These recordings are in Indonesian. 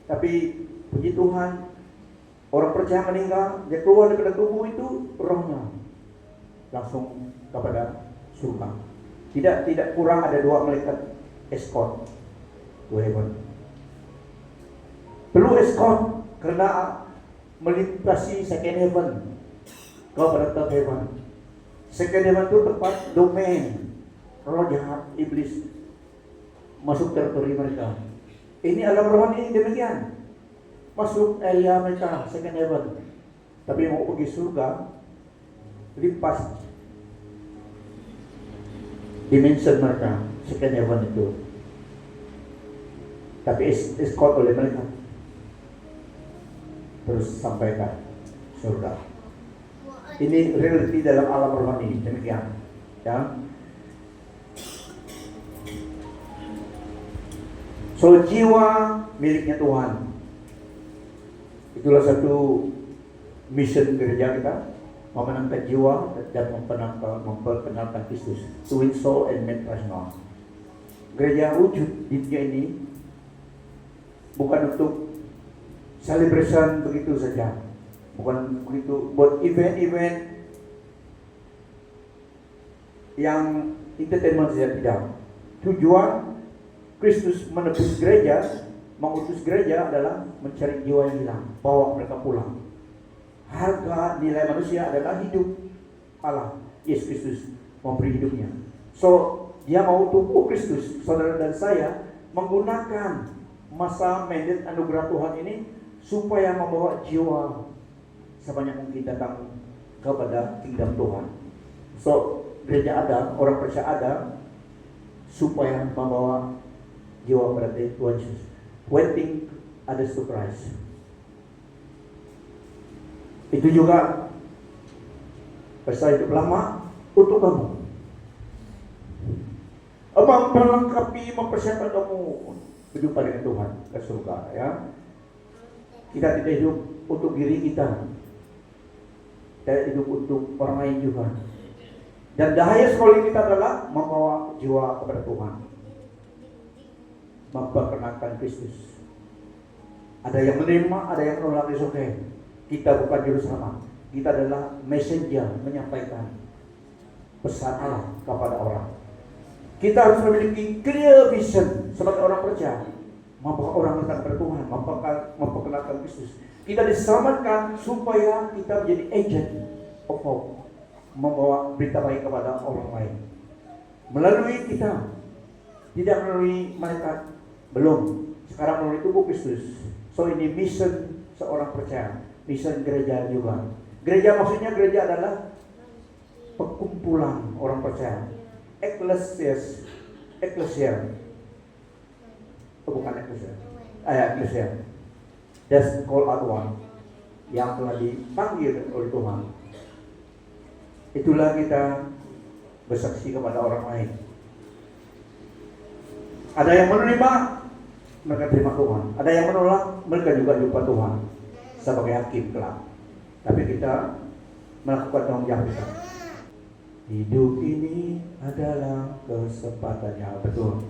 Tapi puji Tuhan, orang percaya meninggal, dia keluar dari tubuh itu, rohnya langsung kepada surga. Tidak kurang, ada 2 malaikat escort to heaven. Perlu escort karena melintasi second heaven kepada third heaven. Second heaven itu tempat domain roh jahat, iblis masuk teritori mereka. Ini alam rohani demikian, masuk area mereka second heaven. Tapi mau pergi surga, lipas dimension mereka second heaven itu. Tapi escort oleh mereka terus sampai ke surga. Ini reality dalam alam rohani demikian, ya. So jiwa miliknya Tuhan. Itulah satu mission gereja kita, memenangkan jiwa dan memperkenalkan Kristus. To win soul and make Christ known. Gereja wujud di dunia ini bukan untuk celebration begitu saja, bukan begitu buat event-event yang entertainment saja, tidak. Tujuan Kristus menebus gereja, mengutus gereja adalah mencari jiwa yang hilang, bawa mereka pulang. Harga nilai manusia adalah hidup Allah. Yesus Kristus memberi hidupnya. So dia mau tunggu Kristus, saudara dan saya, menggunakan masa mandat anugerah Tuhan ini supaya membawa jiwa sebanyak mungkin datang kepada kingdom Tuhan. So gereja ada, orang percaya ada, supaya membawa jiwa pada Tuhan Yesus, pointing others to Christ. Itu juga pesan hidup lama untuk kamu, melengkapi, mempersiapkan kamu berjumpa dengan Tuhan ke surga, ya. Kita tidak hidup untuk diri kita, kita hidup untuk orang lain juga. Dan daya sekali kita adalah membawa jiwa kepada Tuhan, memperkenalkan Kristus. Ada yang menerima, ada yang menolak, is okay. Kita bukan juru selamat, kita adalah messenger, menyampaikan pesan Allah kepada orang. Kita harus memiliki clear vision sebagai orang percaya, membawa orang datang kepada Tuhan, memperkenalkan Kristus. Kita diselamatkan supaya kita menjadi agent of hope, membawa berita baik kepada orang lain melalui kita, tidak melalui malaikat, belum, sekarang melalui tubuh Kristus. So ini mission seorang percaya, mission gereja juga. Gereja maksudnya, gereja adalah perkumpulan orang percaya. Ecclesia, bukan ecclesia, ecclesia. That's called out one, yang telah dipanggil oleh Tuhan. Itulah kita bersaksi kepada orang lain. Ada yang menerima, mereka terima Tuhan. Ada yang menolak, mereka juga jumpa Tuhan sebagai hakim kelak. Tapi kita melakukan tanggung jawab kita. Hidup ini adalah kesempatannya, betul.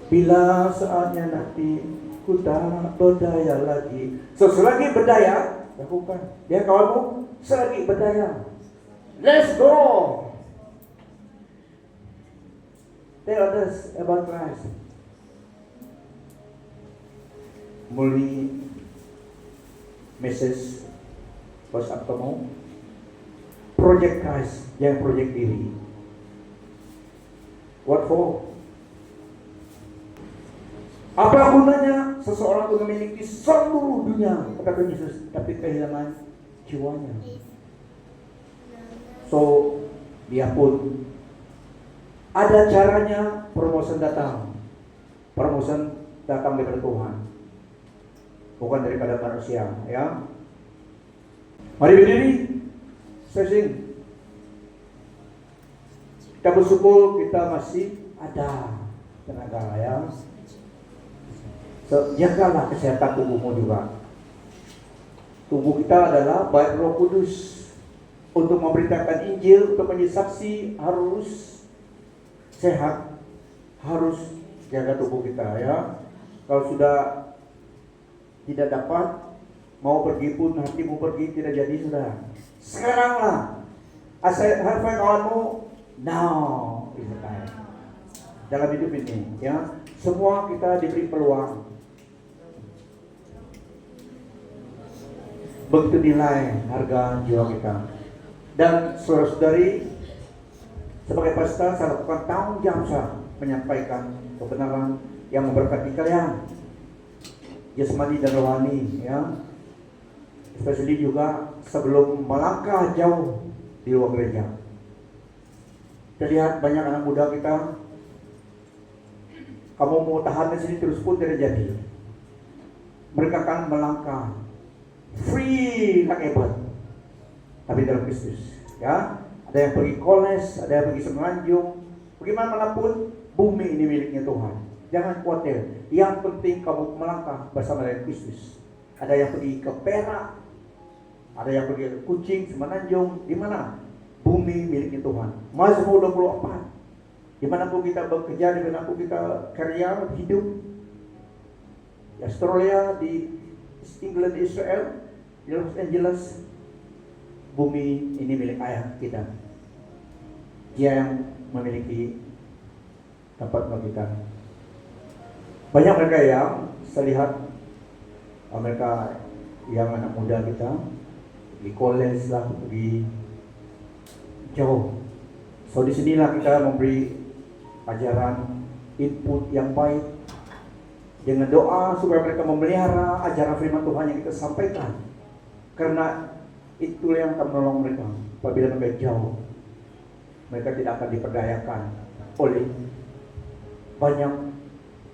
Bila saatnya nanti ku tak berdaya lagi. So selagi berdaya, lakukan. Ya kawanmu, selagi berdaya, let's go. Tell others about Christ. Mulai message WhatsApp kamu, project Christ, yang project diri. What for? Apa gunanya seseorang itu memiliki seluruh dunia, kata Yesus, tapi kehilangan jiwanya? So dia pun ada caranya. Promotion datang daripada Tuhan, bukan daripada manusia, ya. Mari berdiri, stretching. Kita bersyukur kita masih ada tenaga, ya. So, jagalah kesehatan tubuhmu juga. Tubuh kita adalah baik Roh Kudus untuk memberitakan Injil, untuk menjadi saksi, harus sehat, harus jaga tubuh kita, ya. Kalau sudah tidak dapat, mau pergi pun hatimu pergi tidak jadi sudah. Sekaranglah, hafal kawanmu, now is the time. Dalam hidup ini, ya, semua kita diberi peluang. Begitu nilai harga jiwa kita. Dan saudara-saudari, sebagai pastor saya lakukan tanggung jawab saya menyampaikan kebenaran yang memberkati kalian, jasmani dan rohani, ya. Especially juga sebelum melangkah jauh di luar gereja. Kita lihat banyak anak muda kita, kamu mau tahan di sini terus pun tidak jadi. Mereka akan melangkah free like hebat, tapi dalam Kristus, ya. Ada yang pergi koles, ada yang pergi semenanjung, bagaimanapun bumi ini miliknya Tuhan. Jangan khawatir. Yang penting kamu melangkah bersama dengan Kristus. Ada yang pergi ke Perak, ada yang pergi ke Kucing, Semenanjung, di mana? Bumi miliknya Tuhan. Mazmur 24. Dimanapun kita bekerja, dimanapun kita kerja, hidup, di Australia, di England, Israel, di Los Angeles, bumi ini milik ayah kita. Dia yang memiliki tempat bagi kita. Banyak mereka yang saya lihat, mereka yang anak muda kita di college lah, pergi jauh. So di sinilah kita memberi ajaran, input yang baik dengan doa supaya mereka memelihara ajaran firman Tuhan yang kita sampaikan. Karena itulah yang akan menolong mereka apabila mereka jauh. Mereka tidak akan diperdayakan oleh banyak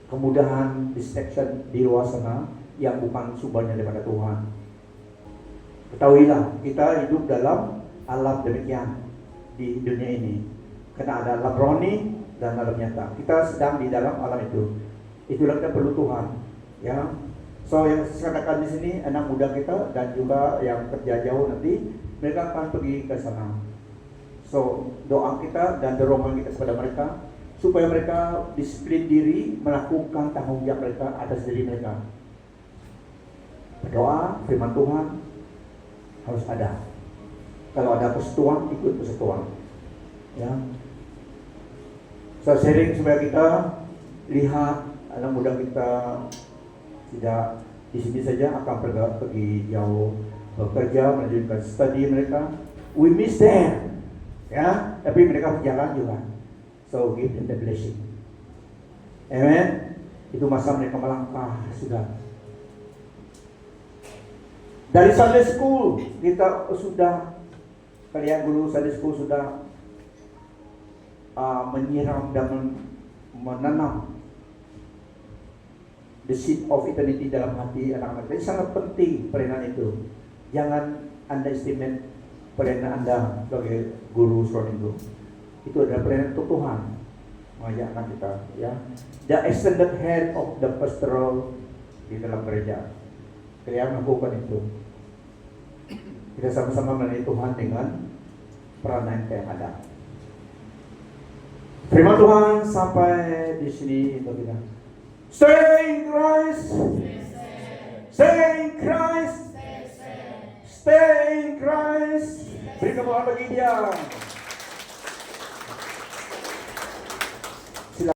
kemudahan, distraction di luar sana yang bukan sumbernya daripada Tuhan. Ketahuilah, kita hidup dalam alam demikian di dunia ini. Karena ada alam rohani dan alam nyata. Kita sedang di dalam alam itu. Itulah kita perlu Tuhan, ya. So yang saya katakan di sini anak muda kita dan juga yang kerja jauh nanti mereka akan pergi ke sana. So doa kita dan dorongan kita kepada mereka supaya mereka disiplin diri melakukan tanggung jawab mereka atas diri mereka. Berdoa, firman Tuhan harus ada. Kalau ada persekutuan, ikut persekutuan, ya. So sharing supaya kita lihat anak muda kita tidak di sini saja akan pergi jauh bekerja, melanjutkan studi mereka. We miss them, ya. Tapi mereka berjalan juga. So give them the blessing. Amen. Itu masa mereka melangkah sudah. Dari Sunday School kita sudah, kalian guru Sunday School sudah menyiram dan menanam the seed of eternity dalam hati anak-anak. Jadi sangat penting peranan itu. Jangan underestimate peranan Anda sebagai guru seorang itu. Itu adalah peranan untuk Tuhan mengajarkan kita, ya. The extended hand of the pastoral di dalam gereja. Kalian melakukan itu. Kita sama-sama melayani Tuhan dengan peranan yang ada. Firman Tuhan sampai di sini untuk kita. Stay in Christ. Stay in Christ. Stay in Christ. Beri kemuliaan bagi Dia.